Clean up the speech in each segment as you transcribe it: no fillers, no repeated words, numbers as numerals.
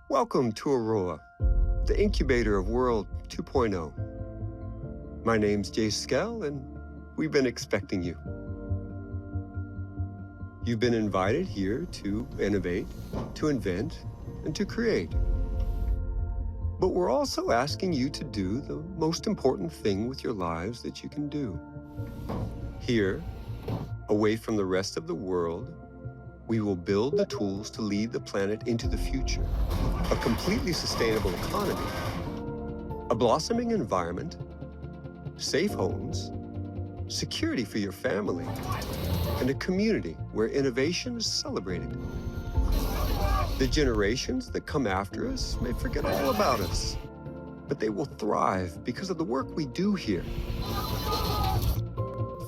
Welcome to Aurora, the incubator of World 2.0. My name's Jay Skell, and we've been expecting you. You've been invited here to innovate, to invent, and to create. But we're also asking you to do the most important thing with your lives that you can do. Here, away from the rest of the world, we will build the tools to lead the planet into the future. A completely sustainable economy, a blossoming environment, safe homes, security for your family, and a community where innovation is celebrated. The generations that come after us may forget all about us, but they will thrive because of the work we do here.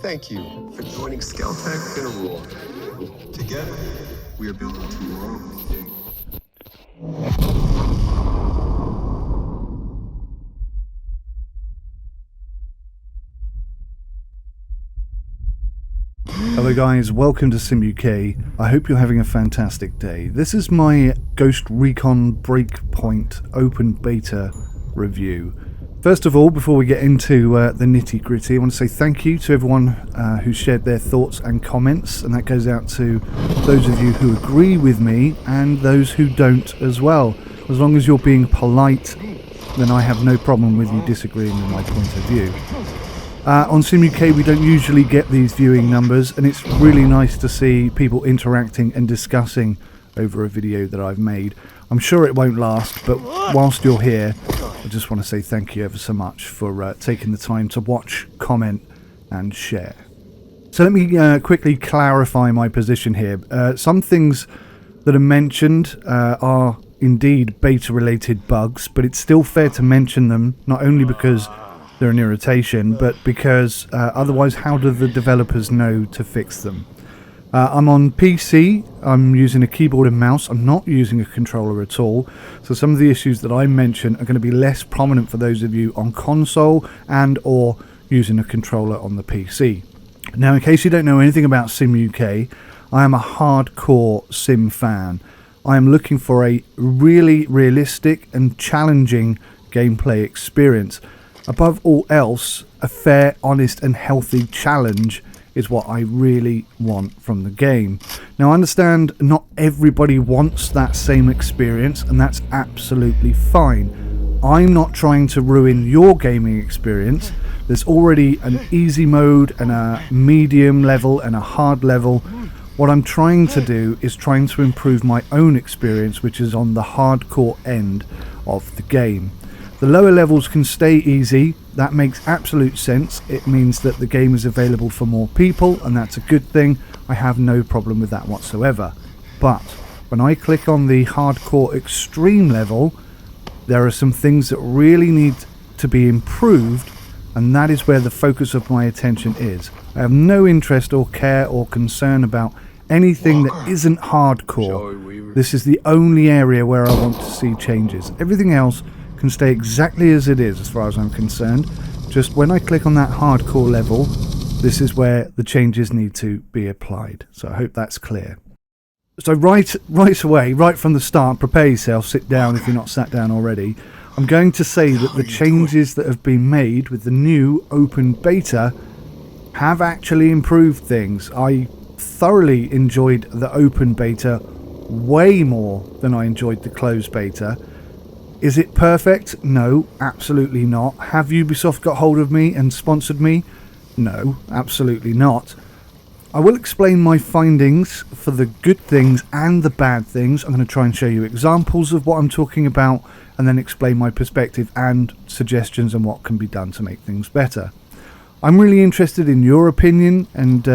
Thank you for joining Skeltech and Aurora. Together, we are building tomorrow. Hello guys, welcome to Sim UK. I hope you're having a fantastic day. This is my Ghost Recon Breakpoint Open Beta review. First of all, before we get into the nitty gritty, I want to say thank you to everyone who shared their thoughts and comments, and that goes out to those of you who agree with me and those who don't as well. As long as you're being polite, then I have no problem with you disagreeing with my point of view. On Sim UK we don't usually get these viewing numbers, and it's really nice to see people interacting and discussing over a video that I've made. I'm sure it won't last, but whilst you're here, I just want to say thank you ever so much for taking the time to watch, comment and share. So let me quickly clarify my position here. Some things that are mentioned are indeed beta related bugs, but it's still fair to mention them, not only because they're an irritation, but because otherwise how do the developers know to fix them? I'm on PC, I'm using a keyboard and mouse, I'm not using a controller at all, so some of the issues that I mention are going to be less prominent for those of you on console and or using a controller on the PC. Now, in case you don't know anything about Sim UK, I am a hardcore Sim fan. I am looking for a really realistic and challenging gameplay experience. Above all else, a fair, honest and healthy challenge is what I really want from the game. Now I understand not everybody wants that same experience, and that's absolutely fine. I'm not trying to ruin your gaming experience. There's already an easy mode and a medium level and a hard level. What I'm trying to do is trying to improve my own experience, which is on the hardcore end of the game. The lower levels can stay easy. That makes absolute sense. It means that the game is available for more people, and that's a good thing. I have no problem with that whatsoever. But when I click on the hardcore extreme level, there are some things that really need to be improved, and that is where the focus of my attention is. I have no interest or care or concern about anything that isn't hardcore. This is the only area where I want to see changes. Everything else can stay exactly as it is as far as I'm concerned. Just when I click on that hardcore level, this is where the changes need to be applied. So I hope that's clear. So right away, right from the start, prepare yourself, sit down if you're not sat down already. I'm going to say that the changes that have been made with the new open beta have actually improved things. I thoroughly enjoyed the open beta way more than I enjoyed the closed beta. Is it perfect? No, absolutely not. Have Ubisoft got hold of me and sponsored me? No, absolutely not. I will explain my findings for the good things and the bad things. I'm going to try and show you examples of what I'm talking about, and then explain my perspective and suggestions on what can be done to make things better. I'm really interested in your opinion, and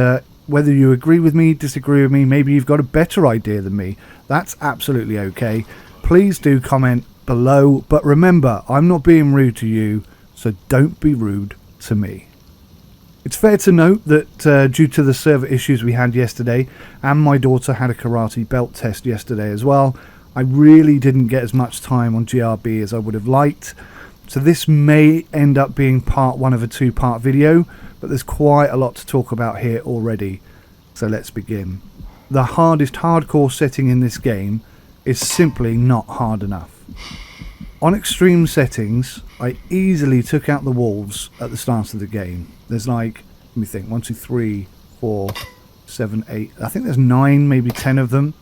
whether you agree with me, disagree with me, maybe you've got a better idea than me. That's absolutely okay. Please do comment below, but remember, I'm not being rude to you, so don't be rude to me. It's fair to note that due to the server issues we had yesterday, and my daughter had a karate belt test yesterday as well, I really didn't get as much time on GRB as I would have liked. So this may end up being part one of a two-part video, but there's quite a lot to talk about here already. So let's begin. The hardest hardcore setting in this game is simply not hard enough. On extreme settings, I easily took out the wolves at the start of the game. There's like, let me think, 1, 2, 3, 4, 7, 8, I think there's 9, maybe 10 of them.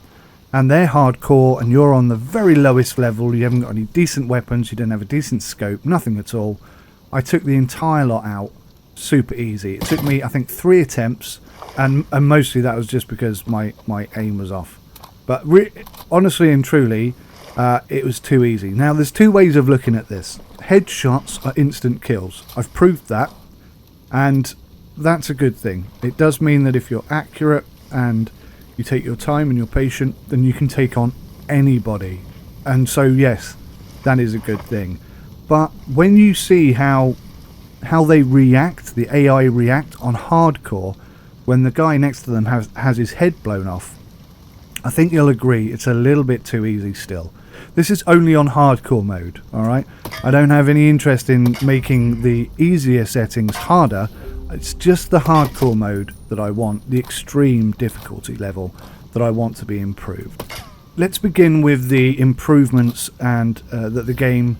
And they're hardcore, and you're on the very lowest level. You haven't got any decent weapons, you don't have a decent scope, nothing at all. I took the entire lot out, super easy. It took me, I think, 3 attempts, and mostly that was just because my aim was off. But honestly and truly, it was too easy. Now, there's 2 ways of looking at this. Headshots are instant kills. I've proved that, and that's a good thing. It does mean that if you're accurate and you take your time and you're patient, then you can take on anybody. And so, yes, that is a good thing. But when you see how they react, the AI react on hardcore, when the guy next to them has his head blown off, I think you'll agree it's a little bit too easy still. This is only on hardcore mode, alright? I don't have any interest in making the easier settings harder. It's just the hardcore mode that I want, the extreme difficulty level that I want to be improved. Let's begin with the improvements and that the game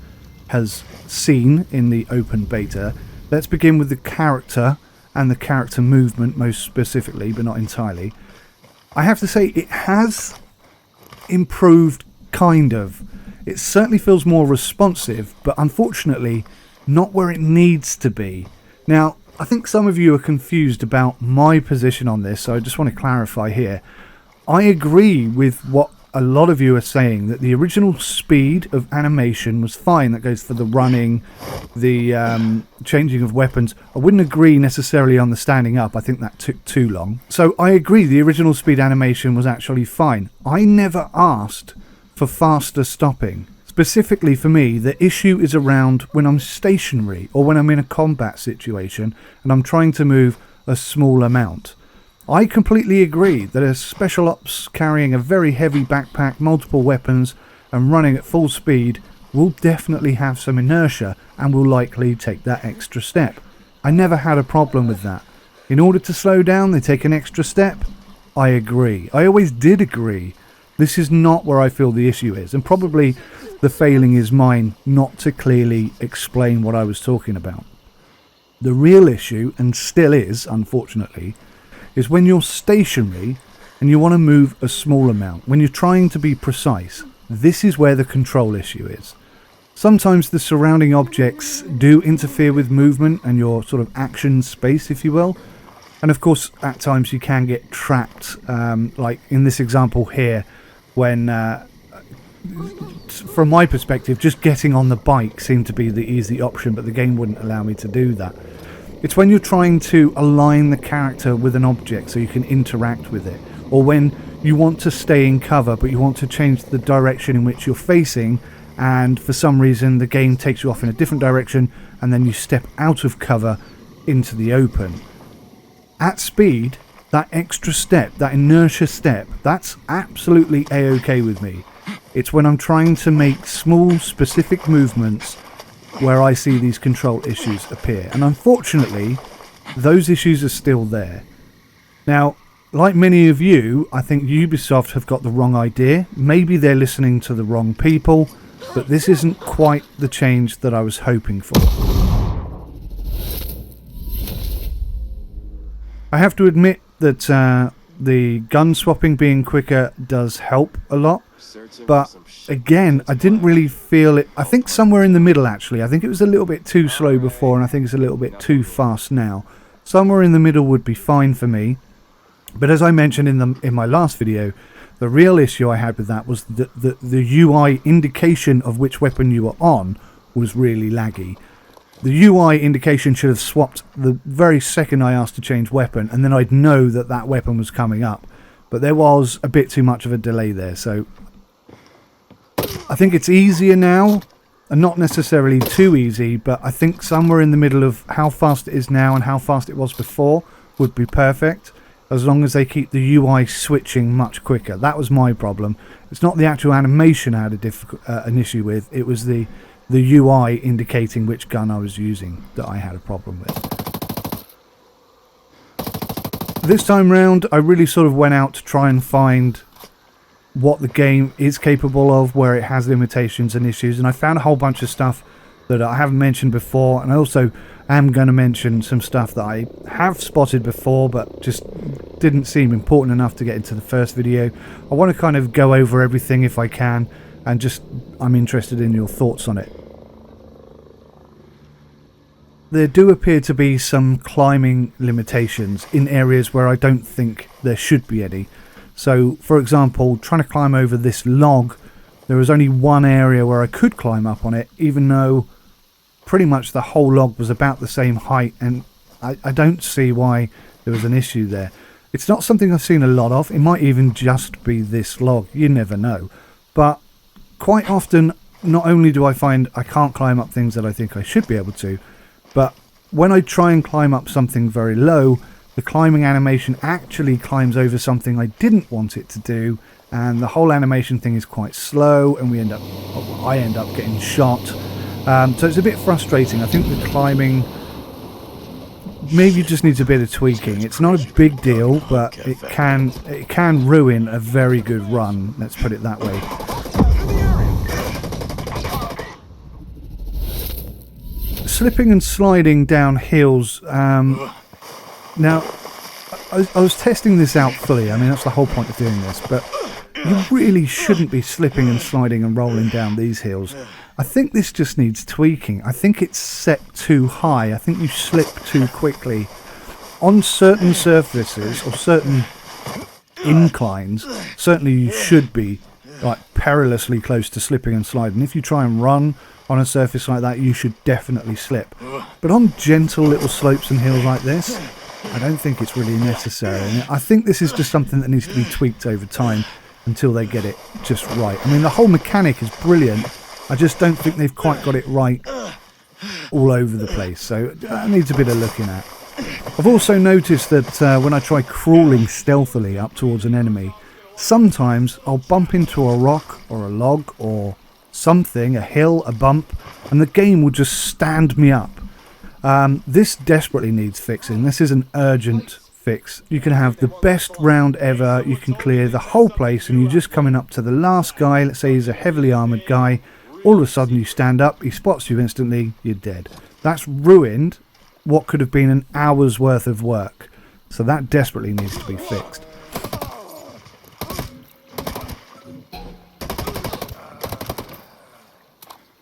has seen in the open beta. Let's begin with the character and the character movement most specifically, but not entirely. I have to say it has improved, kind of. It certainly feels more responsive, but unfortunately not where it needs to be. Now, I think some of you are confused about my position on this, so I just want to clarify here. I agree with what a lot of you are saying, that the original speed of animation was fine. That goes for the running, the changing of weapons. I wouldn't agree necessarily on the standing up. I think that took too long. So I agree the original speed animation was actually fine. I never asked for faster stopping. Specifically for me, the issue is around when I'm stationary or when I'm in a combat situation and I'm trying to move a small amount. I completely agree that a special ops carrying a very heavy backpack, multiple weapons and running at full speed will definitely have some inertia and will likely take that extra step. I never had a problem with that. In order to slow down, they take an extra step. I agree. I always did agree. This is not where I feel the issue is, and probably the failing is mine not to clearly explain what I was talking about. The real issue, and still is, unfortunately, is when you're stationary and you want to move a small amount. When you're trying to be precise, this is where the control issue is. Sometimes the surrounding objects do interfere with movement and your sort of action space, if you will. And of course, at times you can get trapped, like in this example here, when, from my perspective, just getting on the bike seemed to be the easy option, but the game wouldn't allow me to do that. It's when you're trying to align the character with an object so you can interact with it, or when you want to stay in cover but you want to change the direction in which you're facing, and for some reason the game takes you off in a different direction and then you step out of cover into the open. At speed, that extra step, that inertia step, that's absolutely a-okay with me. It's when I'm trying to make small specific movements where I see these control issues appear. And unfortunately, those issues are still there. Now, like many of you, I think Ubisoft have got the wrong idea. Maybe they're listening to the wrong people, but this isn't quite the change that I was hoping for. I have to admit that the gun swapping being quicker does help a lot. But again, I didn't really feel it. I think somewhere in the middle, actually. I think it was a little bit too slow before, and I think it's a little bit too fast now. Somewhere in the middle would be fine for me. But as I mentioned in my last video, the real issue I had with that was that the UI indication of which weapon you were on was really laggy. The UI indication should have swapped the very second I asked to change weapon, and then I'd know that that weapon was coming up. But there was a bit too much of a delay there, so I think it's easier now, and not necessarily too easy, but I think somewhere in the middle of how fast it is now and how fast it was before would be perfect, as long as they keep the UI switching much quicker. That was my problem. It's not the actual animation I had an issue with, it was the UI indicating which gun I was using that I had a problem with. This time round, I really sort of went out to try and find what the game is capable of, where it has limitations and issues, and I found a whole bunch of stuff that I haven't mentioned before, and I also am going to mention some stuff that I have spotted before but just didn't seem important enough to get into the first video. I want to kind of go over everything if I can, and just I'm interested in your thoughts on it. There do appear to be some climbing limitations in areas where I don't think there should be any. So, for example, trying to climb over this log, there was only one area where I could climb up on it, even though pretty much the whole log was about the same height, and I don't see why there was an issue there. It's not something I've seen a lot of. It might even just be this log. You never know. But quite often, not only do I find I can't climb up things that I think I should be able to, but when I try and climb up something very low, the climbing animation actually climbs over something I didn't want it to do, and the whole animation thing is quite slow, and I end up getting shot. So it's a bit frustrating. I think the climbing maybe just needs a bit of tweaking. It's not a big deal, but it can ruin a very good run. Let's put it that way. Slipping and sliding down hills. Now, I was testing this out fully. I mean, that's the whole point of doing this. But you really shouldn't be slipping and sliding and rolling down these hills. I think this just needs tweaking. I think it's set too high. I think you slip too quickly. On certain surfaces or certain inclines, certainly you should be like perilously close to slipping and sliding. If you try and run on a surface like that, you should definitely slip. But on gentle little slopes and hills like this, I don't think it's really necessary. And I think this is just something that needs to be tweaked over time until they get it just right. I mean, the whole mechanic is brilliant. I just don't think they've quite got it right all over the place. So that needs a bit of looking at. I've also noticed that when I try crawling stealthily up towards an enemy, sometimes I'll bump into a rock or a log or something, a hill, a bump, and the game will just stand me up. This desperately needs fixing. This is an urgent fix. You can have the best round ever, you can clear the whole place, and you're just coming up to the last guy. Let's say he's a heavily armoured guy. All of a sudden you stand up, he spots you instantly, you're dead. That's ruined what could have been an hour's worth of work. So that desperately needs to be fixed.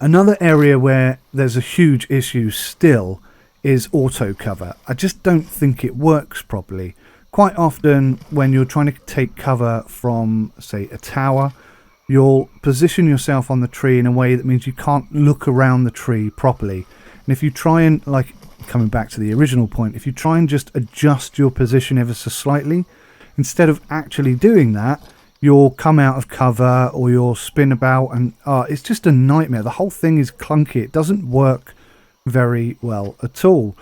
Another area where there's a huge issue still is auto cover. I just don't think it works properly. Quite often when you're trying to take cover from, say, a tower, you'll position yourself on the tree in a way that means you can't look around the tree properly. And if you try and, like, coming back to the original point, if you try and just adjust your position ever so slightly, instead of actually doing that, you'll come out of cover or you'll spin about, and it's just a nightmare. The whole thing is clunky. It doesn't work very well at all.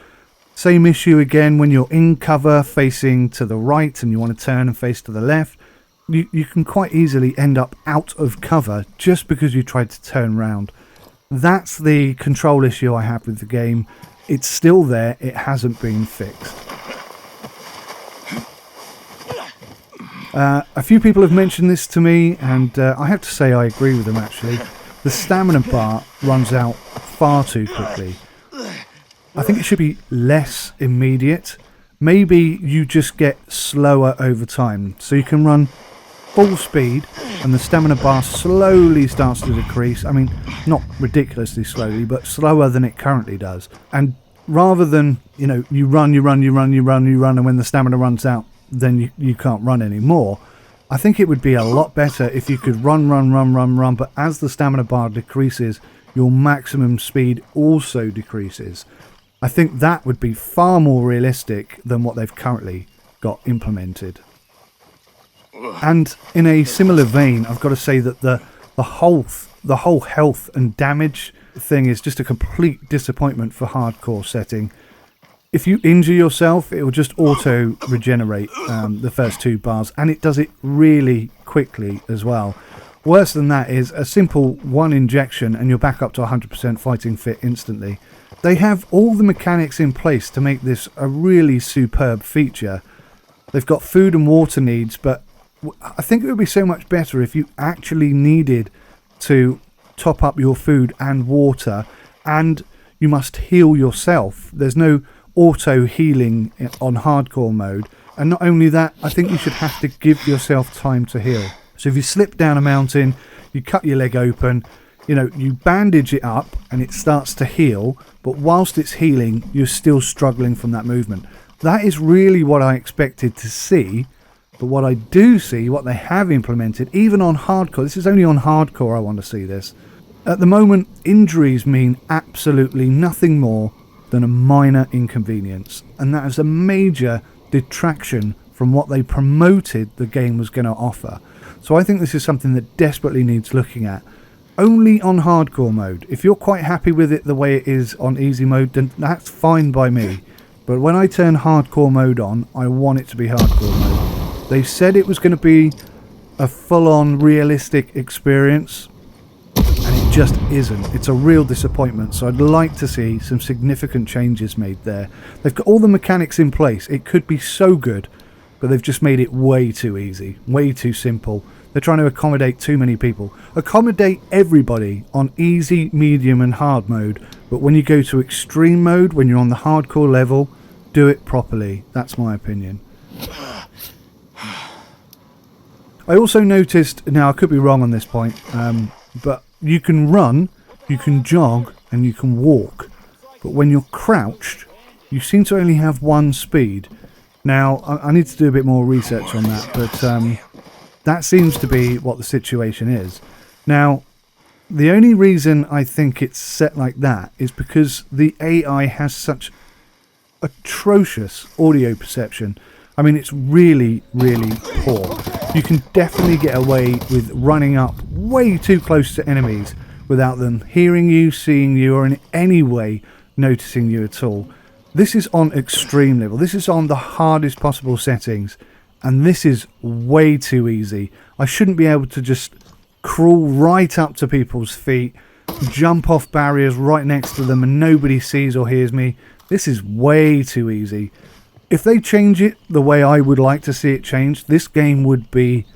Same issue again when you're in cover facing to the right and you want to turn and face to the left. You can quite easily end up out of cover just because you tried to turn round. That's the control issue I have with the game. It's still there. It hasn't been fixed. A few people have mentioned this to me, and I have to say I agree with them actually. The stamina bar runs out far too quickly. I think it should be less immediate. Maybe you just get slower over time. So you can run full speed and the stamina bar slowly starts to decrease. I mean, not ridiculously slowly, but slower than it currently does. And rather than, you run, and when the stamina runs out, then you can't run anymore. I think it would be a lot better if you could run, but as the stamina bar decreases, your maximum speed also decreases. I think that would be far more realistic than what they've currently got implemented. And in a similar vein, I've got to say that the whole health and damage thing is just a complete disappointment for hardcore setting. If you injure yourself, it will just auto regenerate the first 2 bars, and it does it really quickly as well. Worse than that is a simple 1 injection and you're back up to 100% fighting fit instantly. They have all the mechanics in place to make this a really superb feature. They've got food and water needs, but I think it would be so much better if you actually needed to top up your food and water, and you must heal yourself. There's no auto healing on hardcore mode, and not only that, I think you should have to give yourself time to heal. So if you slip down a mountain, you cut your leg open, you bandage it up and it starts to heal, but whilst it's healing, you're still struggling from that movement. That is really what I expected to see. But what I do see, what they have implemented, even on hardcore, this is only on hardcore I want to see this. At the moment, injuries mean absolutely nothing more than a minor inconvenience. And that is a major detraction from what they promoted the game was going to offer. So I think this is something that desperately needs looking at. Only on hardcore mode. If you're quite happy with it the way it is on easy mode, then that's fine by me. But when I turn hardcore mode on, I want it to be hardcore mode. They said it was going to be a full-on realistic experience, and it just isn't. It's a real disappointment, so I'd like to see some significant changes made there. They've got all the mechanics in place. It could be so good, but they've just made it way too easy, way too simple. They're trying to accommodate too many people. Accommodate everybody on easy, medium and hard mode, but when you go to extreme mode, when you're on the hardcore level, do it properly. That's my opinion. I also noticed, now I could be wrong on this point, but you can run, you can jog, and you can walk. But when you're crouched, you seem to only have one speed. Now, I need to do a bit more research on that, but that seems to be what the situation is. Now, the only reason I think it's set like that is because the AI has such atrocious audio perception. I mean, it's really, really poor. You can definitely get away with running up way too close to enemies without them hearing you, seeing you, or in any way noticing you at all. This is on extreme level. This is on the hardest possible settings, and this is way too easy. I shouldn't be able to just crawl right up to people's feet, jump off barriers right next to them, and nobody sees or hears me. This is way too easy. If they change it the way I would like to see it changed, this game would be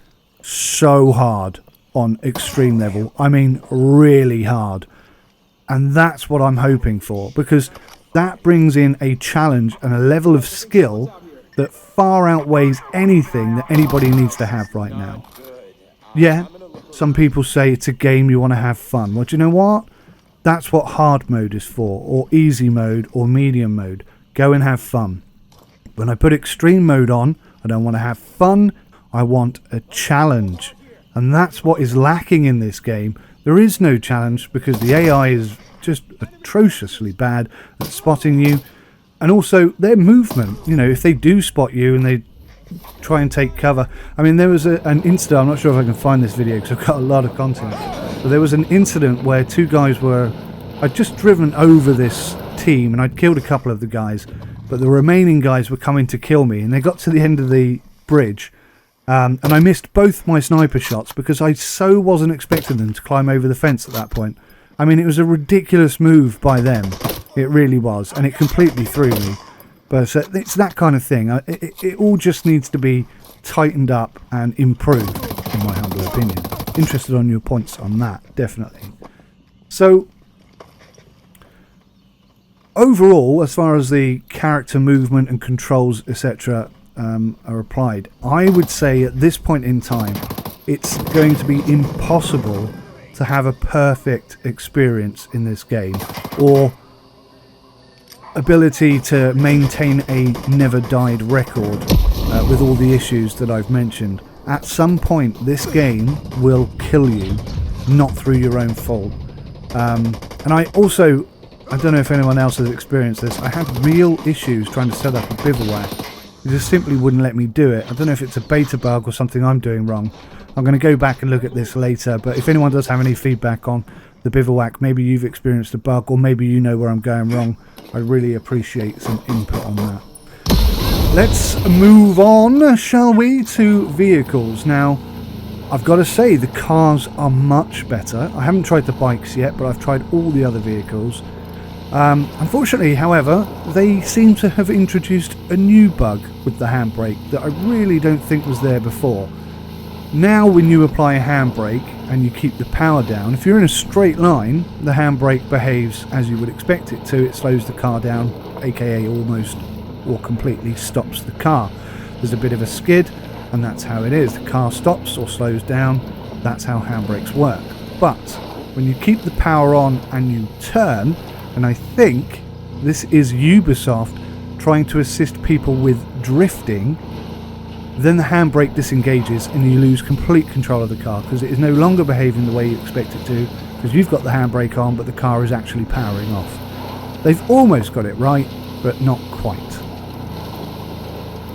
so hard on extreme level. I mean, really hard. And that's what I'm hoping for, because that brings in a challenge and a level of skill that far outweighs anything that anybody needs to have right now. Yeah, some people say it's a game you want to have fun. Well, do you know what? That's what hard mode is for, or easy mode, or medium mode. Go and have fun. When I put extreme mode on, I don't want to have fun, I want a challenge. And that's what is lacking in this game. There is no challenge because the AI is just atrociously bad at spotting you. And also their movement, if they do spot you and they try and take cover. I mean, there was an incident, I'm not sure if I can find this video because I've got a lot of content. But there was an incident where two guys I'd just driven over this team and I'd killed a couple of the guys. But the remaining guys were coming to kill me, and they got to the end of the bridge, and I missed both my sniper shots because I so wasn't expecting them to climb over the fence at that point. I mean, it was a ridiculous move by them. It really was, and it completely threw me. But it's that kind of thing. It all just needs to be tightened up and improved, in my humble opinion. Interested on your points on that, definitely. So, overall, as far as the character movement and controls, etc. Are applied, I would say at this point in time, it's going to be impossible to have a perfect experience in this game, or ability to maintain a never died record with all the issues that I've mentioned. At some point, this game will kill you, not through your own fault. And I don't know if anyone else has experienced this. I had real issues trying to set up a bivouac. It just simply wouldn't let me do it. I don't know if it's a beta bug or something I'm doing wrong. I'm going to go back and look at this later, but if anyone does have any feedback on the bivouac, maybe you've experienced a bug, or maybe you know where I'm going wrong, I'd really appreciate some input on that. Let's move on, shall we, to vehicles. Now, I've got to say, the cars are much better. I haven't tried the bikes yet, but I've tried all the other vehicles. Unfortunately, however, they seem to have introduced a new bug with the handbrake that I really don't think was there before. Now when you apply a handbrake and you keep the power down, if you're in a straight line, the handbrake behaves as you would expect it to. It slows the car down, aka almost or completely stops the car. There's a bit of a skid, and that's how it is. The car stops or slows down. That's how handbrakes work. But when you keep the power on and you turn, and I think this is Ubisoft trying to assist people with drifting, then the handbrake disengages and you lose complete control of the car because it is no longer behaving the way you expect it to, because you've got the handbrake on but the car is actually powering off. They've almost got it right, but not quite.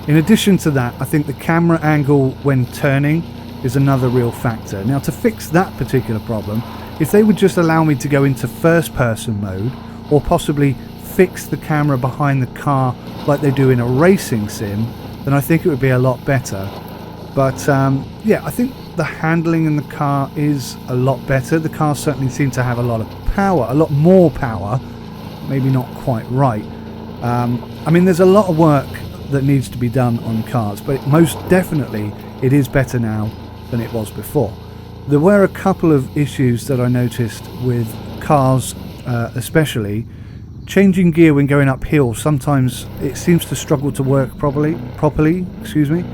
In addition to that, I think the camera angle when turning is another real factor. Now, to fix that particular problem, if they would just allow me to go into first person mode, or possibly fix the camera behind the car like they do in a racing sim, then I think it would be a lot better. But yeah, I think the handling in the car is a lot better. The cars certainly seem to have a lot of power, a lot more power, maybe not quite right. I mean, there's a lot of work that needs to be done on cars, but most definitely it is better now than it was before. There were a couple of issues that I noticed with cars, especially changing gear when going uphill. Sometimes it seems to struggle to work properly, excuse me.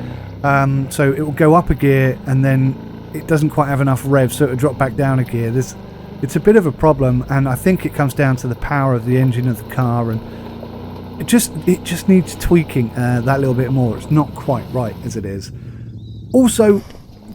So it will go up a gear and then it doesn't quite have enough rev, so it will drop back down a gear. It's a bit of a problem, and I think it comes down to the power of the engine of the car, and it just needs tweaking that little bit more. It's not quite right as it is. Also,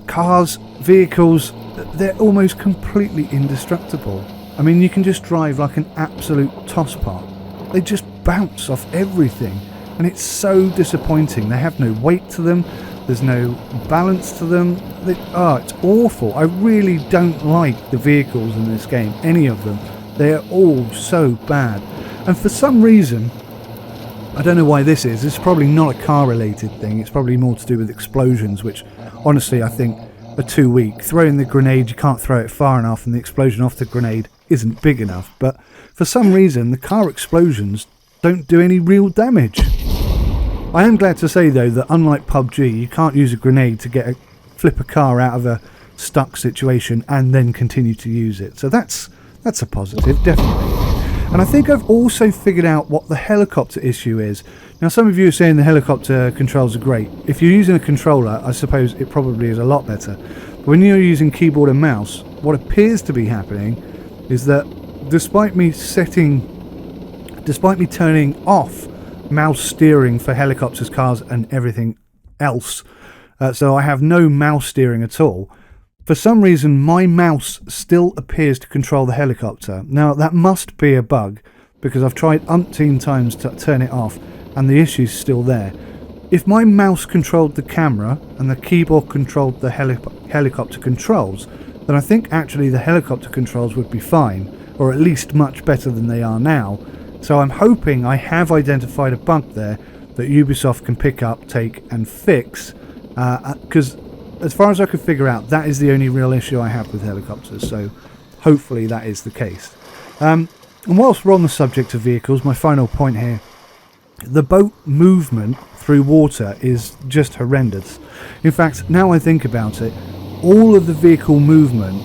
cars, vehicles, they're almost completely indestructible. I mean, you can just drive like an absolute tosspot. They just bounce off everything, and it's so disappointing. They have no weight to them, there's no balance to them. It's awful. I really don't like the vehicles in this game, any of them. They're all so bad. And for some reason, I don't know why this is. It's probably not a car-related thing. It's probably more to do with explosions, which honestly I think are too weak. Throwing the grenade, you can't throw it far enough, and the explosion off the grenade isn't big enough. But for some reason, the car explosions don't do any real damage. I am glad to say, though, that unlike PUBG, you can't use a grenade to flip a car out of a stuck situation and then continue to use it. So that's a positive, definitely. And I think I've also figured out what the helicopter issue is. Now, some of you are saying the helicopter controls are great. If you're using a controller, I suppose it probably is a lot better. But when you're using keyboard and mouse, what appears to be happening is that despite me turning off mouse steering for helicopters, cars and everything else, so I have no mouse steering at all, for some reason my mouse still appears to control the helicopter. Now, that must be a bug, because I've tried umpteen times to turn it off and the issue's still there. If my mouse controlled the camera and the keyboard controlled the helicopter controls, then I think actually the helicopter controls would be fine, or at least much better than they are now. So I'm hoping I have identified a bug there that Ubisoft can pick up, take and fix, because as far as I could figure out, that is the only real issue I have with helicopters, so hopefully that is the case. And whilst we're on the subject of vehicles, my final point here, the boat movement through water is just horrendous. In fact, now I think about it, all of the vehicle movement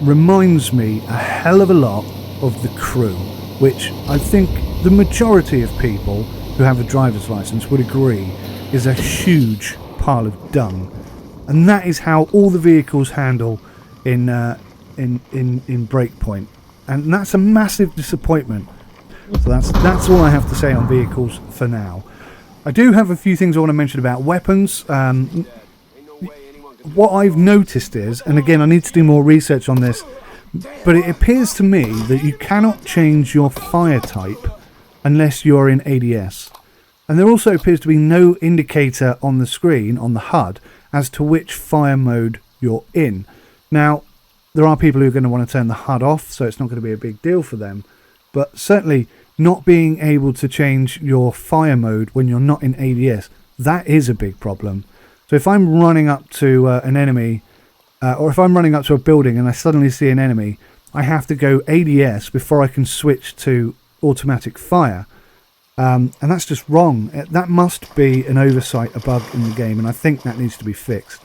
reminds me a hell of a lot of The Crew, which I think the majority of people who have a driver's license would agree is a huge pile of dung. And that is how all the vehicles handle in Breakpoint, and that's a massive disappointment. So that's all I have to say on vehicles for now. I do have a few things I want to mention about weapons. What I've noticed is, and again I need to do more research on this, but it appears to me that you cannot change your fire type unless you're in ADS. And there also appears to be no indicator on the screen, on the HUD, as to which fire mode you're in. Now, there are people who are going to want to turn the HUD off, so it's not going to be a big deal for them. But certainly not being able to change your fire mode when you're not in ADS, that is a big problem. So if I'm running up to an enemy, or if I'm running up to a building and I suddenly see an enemy, I have to go ADS before I can switch to automatic fire. And that's just wrong. That must be an oversight, a bug in the game, and I think that needs to be fixed.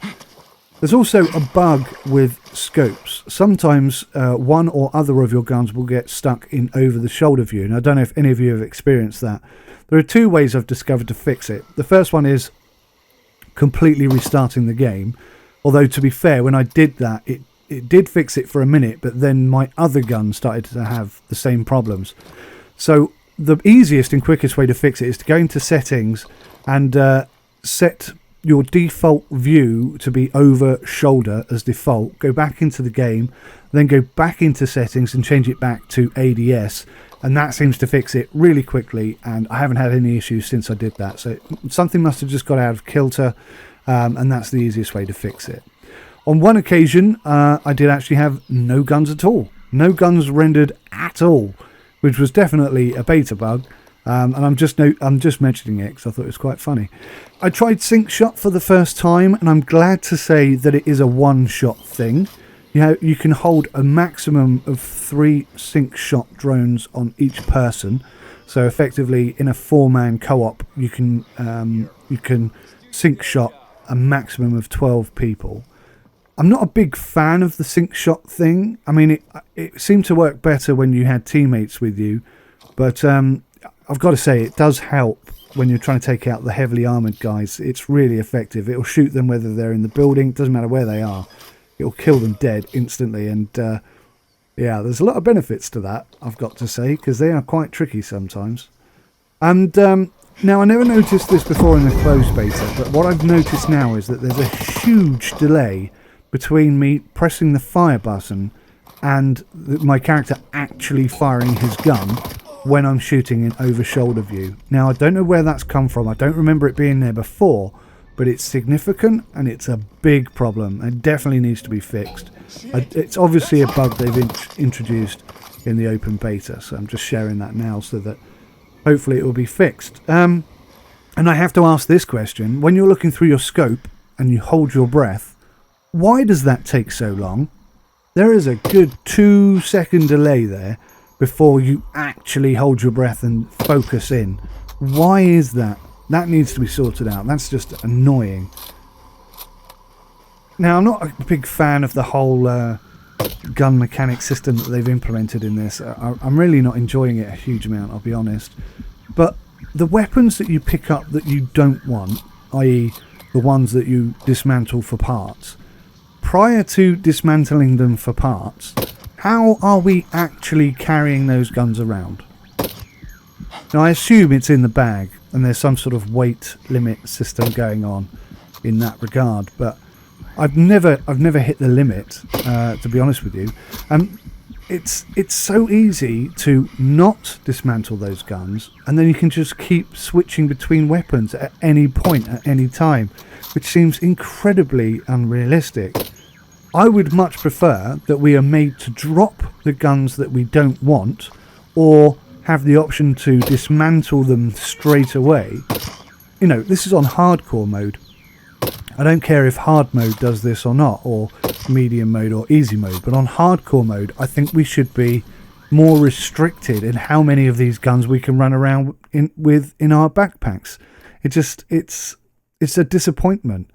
There's also a bug with scopes. Sometimes one or other of your guns will get stuck in over the shoulder view, and I don't know if any of you have experienced that. There are two ways I've discovered to fix it. The first one is completely restarting the game, although to be fair, when I did that, it did fix it for a minute, but then my other gun started to have the same problems. So the easiest and quickest way to fix it is to go into settings and set your default view to be over shoulder as default. Go back into the game, then go back into settings and change it back to ADS, and that seems to fix it really quickly, and I haven't had any issues since I did that. So something must have just got out of kilter, and that's the easiest way to fix it. On one occasion, I did actually have no guns at all. No guns rendered at all, which was definitely a beta bug. And I'm just mentioning it because I thought it was quite funny. I tried Sinc Shot for the first time, and I'm glad to say that it is a one-shot thing. You can hold a maximum of 3 Sinc Shot drones on each person. So effectively, in a 4-man co-op, you can Sinc Shot a maximum of 12 people. I'm not a big fan of the Sinc Shot thing. I mean, it seemed to work better when you had teammates with you, but I've got to say, it does help when you're trying to take out the heavily armoured guys. It's really effective. It'll shoot them whether they're in the building. It doesn't matter where they are. It'll kill them dead instantly. And yeah, there's a lot of benefits to that, I've got to say, because they are quite tricky sometimes. And now, I never noticed this before in the closed beta, but what I've noticed now is that there's a huge delay between me pressing the fire button and my character actually firing his gun when I'm shooting in over shoulder view. Now, I don't know where that's come from. I don't remember it being there before, but it's significant and it's a big problem. It definitely needs to be fixed. It's obviously a bug they've introduced in the open beta, so I'm just sharing that now so that hopefully it will be fixed. And I have to ask this question. When you're looking through your scope and you hold your breath, why does that take so long? There is a good 2-second delay there before you actually hold your breath and focus in. Why is that? That needs to be sorted out. That's just annoying. Now, I'm not a big fan of the whole gun mechanic system that they've implemented in this. I'm really not enjoying it a huge amount, I'll be honest. But the weapons that you pick up that you don't want, i.e. the ones that you dismantle for parts, prior to dismantling them for parts, how are we actually carrying those guns around? Now, I assume it's in the bag and there's some sort of weight limit system going on in that regard, but I've never hit the limit, to be honest with you. It's so easy to not dismantle those guns, and then you can just keep switching between weapons at any point, at any time, which seems incredibly unrealistic. I would much prefer that we are made to drop the guns that we don't want, or have the option to dismantle them straight away. You know, this is on hardcore mode. I don't care if hard mode does this or not, or medium mode or easy mode, but on hardcore mode, I think we should be more restricted in how many of these guns we can run around in our backpacks. It's a disappointment.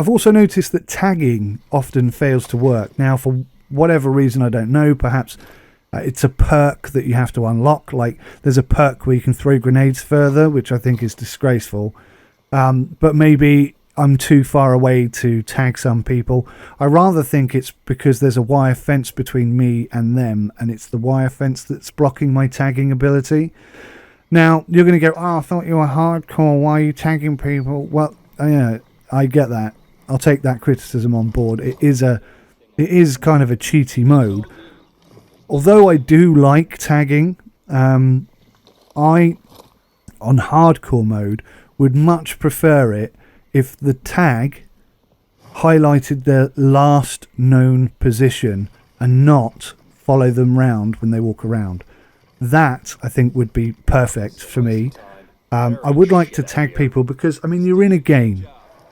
I've also noticed that tagging often fails to work. Now, for whatever reason, I don't know, perhaps it's a perk that you have to unlock. Like, there's a perk where you can throw grenades further, which I think is disgraceful. But maybe I'm too far away to tag some people. I rather think it's because there's a wire fence between me and them, and it's the wire fence that's blocking my tagging ability. Now, you're going to go, oh, I thought you were hardcore, why are you tagging people? Well, yeah, I get that. I'll take that criticism on board. It is kind of a cheaty mode. Although I do like tagging, on hardcore mode would much prefer it if the tag highlighted their last known position and not follow them round when they walk around. That, I think, would be perfect for me. I would like to tag people because, I mean, you're in a game.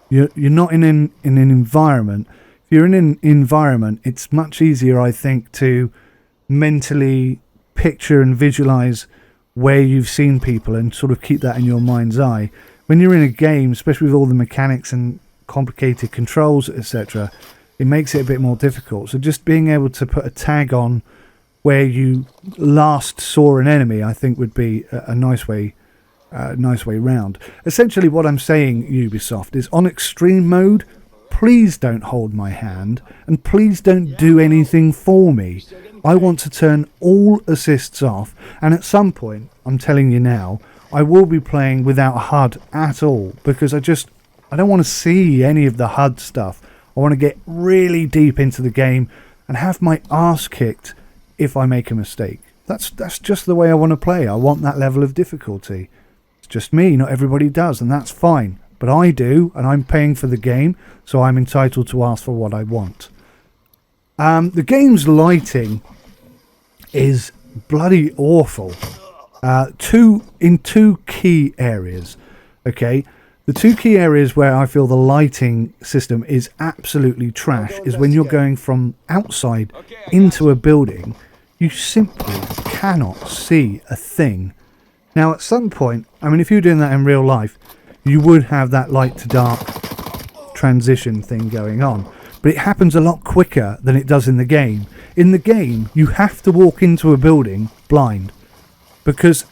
You're not in an environment. If you're in an environment, it's much easier, I think, to mentally picture and visualize where you've seen people and sort of keep that in your mind's eye. when you're in a game, especially with all the mechanics and complicated controls, etc., it makes it a bit more difficult. So just being able to put a tag on where you last saw an enemy, I think would be a nice way round. Essentially what I'm saying, Ubisoft, is on extreme mode, please don't hold my hand and please don't do anything for me. I want to turn all assists off, and at some point, I'm telling you now, I will be playing without a HUD at all, because I don't want to see any of the HUD stuff. I want to get really deep into the game and have my arse kicked if I make a mistake. That's just the way I want to play. I want that level of difficulty. It's just me, not everybody does, and that's fine. But I do, and I'm paying for the game, so I'm entitled to ask for what I want. The game's lighting is bloody awful. In two key areas. Okay, the two key areas where I feel the lighting system is absolutely trash is when you're going from outside into a building. You simply cannot see a thing. Now, at some point, I mean, if you're doing that in real life, you would have that light to dark transition thing going on. But it happens a lot quicker than it does in the game. In the game, you have to walk into a building blind because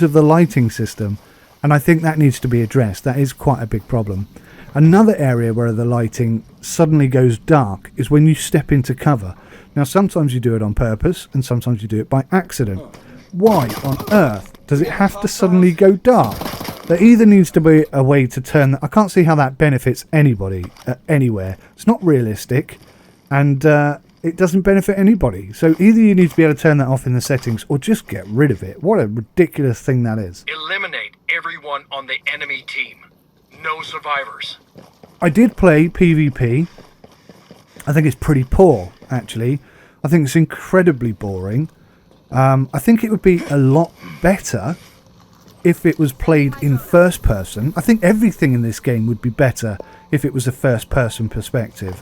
of the lighting system. And I think that needs to be addressed. That is quite a big problem. Another area where the lighting suddenly goes dark is when you step into cover. Now, sometimes you do it on purpose and sometimes you do it by accident. Why on earth does it have to suddenly go dark? There either needs to be a way to turn that. I can't see how that benefits anybody anywhere. It's not realistic, and it doesn't benefit anybody. So either you need to be able to turn that off in the settings or just get rid of it. What a ridiculous thing that is. Eliminate everyone on the enemy team. No survivors. I did play PvP. I think it's pretty poor, actually. I think it's incredibly boring. I think it would be a lot better if it was played in first person. I think everything in this game would be better if it was a first person perspective.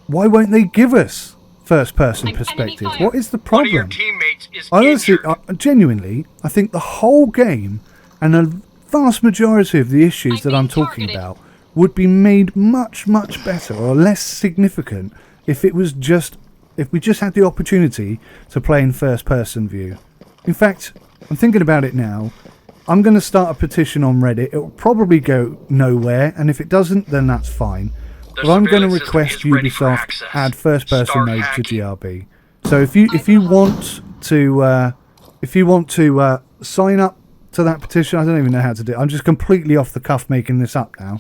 Why won't they give us first person perspective? What is the problem? One of your teammates is Honestly, injured. Genuinely, I think the whole game and a vast majority of the issues that I'm talking about would be made much, much better or less significant if we just had the opportunity to play in first person view. In fact, I'm thinking about it now. I'm going to start a petition on Reddit. It will probably go nowhere, and if it doesn't, then that's fine. But I'm going to request Ubisoft add first-person mode to GRB. So if you want to sign up to that petition, I don't even know how to do it. I'm just completely off the cuff making this up now.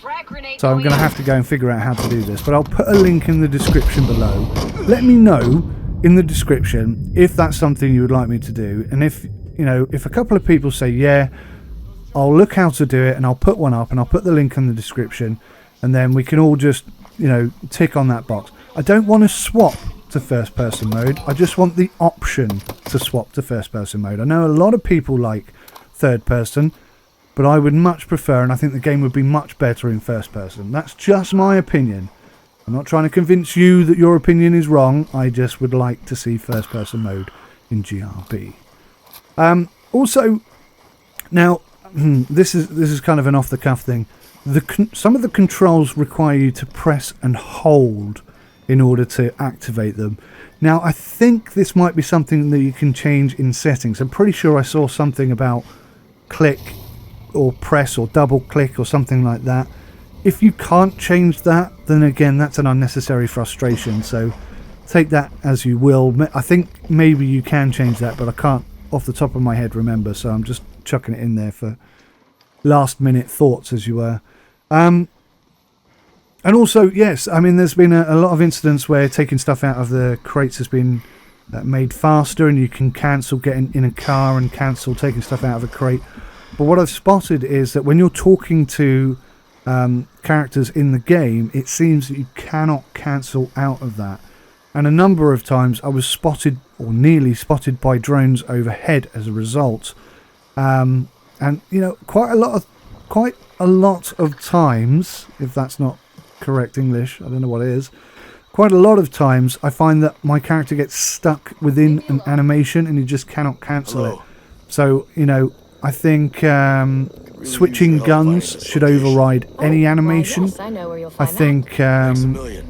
So I'm going to have to go and figure out how to do this. But I'll put a link in the description below. Let me know in the description if that's something you would like me to do, and if a couple of people say yeah, I'll look how to do it, and I'll put one up, and I'll put the link in the description, and then we can all just, tick on that box. I don't want to swap to first person mode. I just want the option to swap to first person mode. I know a lot of people like third person, but I would much prefer, and I think the game would be much better in first person. That's just my opinion. I'm not trying to convince you that your opinion is wrong. I just would like to see first person mode in GRB. Also, now, this is kind of an off-the-cuff thing. Some of the controls require you to press and hold in order to activate them. Now, I think this might be something that you can change in settings. I'm pretty sure I saw something about click or press or double click or something like that. If you can't change that, then again, that's an unnecessary frustration. So take that as you will. I think maybe you can change that, but I can't off the top of my head remember, so I'm just chucking it in there for last minute thoughts, as you were. And also, yes, I mean, there's been a lot of incidents where taking stuff out of the crates has been made faster, and you can cancel getting in a car and cancel taking stuff out of a crate. But what I've spotted is that when you're talking to characters in the game, it seems that you cannot cancel out of that. And a number of times I was spotted, or nearly spotted, by drones overhead as a result. And quite a lot of times, if that's not correct English, I don't know what it is. Quite a lot of times I find that my character gets stuck within an animation and you just cannot cancel it. So, I think switching guns should override any animation. Well, yes, I know where you'll I find think Thanks a million.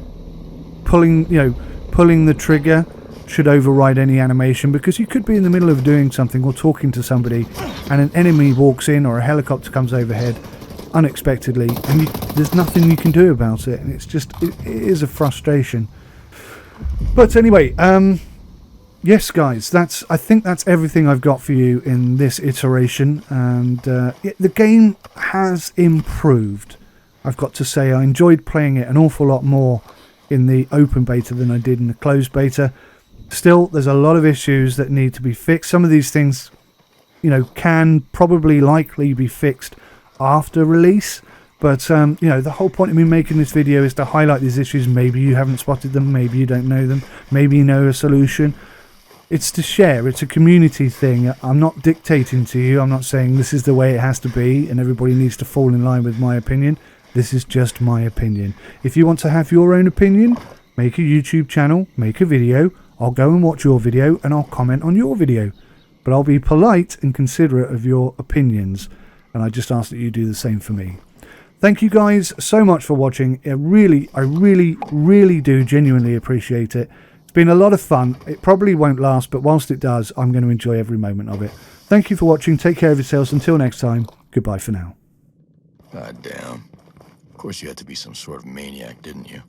pulling the trigger should override any animation, because you could be in the middle of doing something or talking to somebody and an enemy walks in or a helicopter comes overhead unexpectedly and there's nothing you can do about it, and it is a frustration. But anyway, yes guys, I think that's everything I've got for you in this iteration, and the game has improved. I've got to say, I enjoyed playing it an awful lot more in the open beta than I did in the closed beta. Still, there's a lot of issues that need to be fixed. Some of these things, can probably likely be fixed after release. But, the whole point of me making this video is to highlight these issues. Maybe you haven't spotted them. Maybe you don't know them. Maybe you know a solution. It's to share. It's a community thing. I'm not dictating to you. I'm not saying this is the way it has to be and everybody needs to fall in line with my opinion. This is just my opinion. If you want to have your own opinion, make a YouTube channel, make a video. I'll go and watch your video and I'll comment on your video. But I'll be polite and considerate of your opinions. And I just ask that you do the same for me. Thank you guys so much for watching. I really do genuinely appreciate it. It's been a lot of fun. It probably won't last, but whilst it does, I'm going to enjoy every moment of it. Thank you for watching. Take care of yourselves. Until next time, goodbye for now. God damn. Of course you had to be some sort of maniac, didn't you?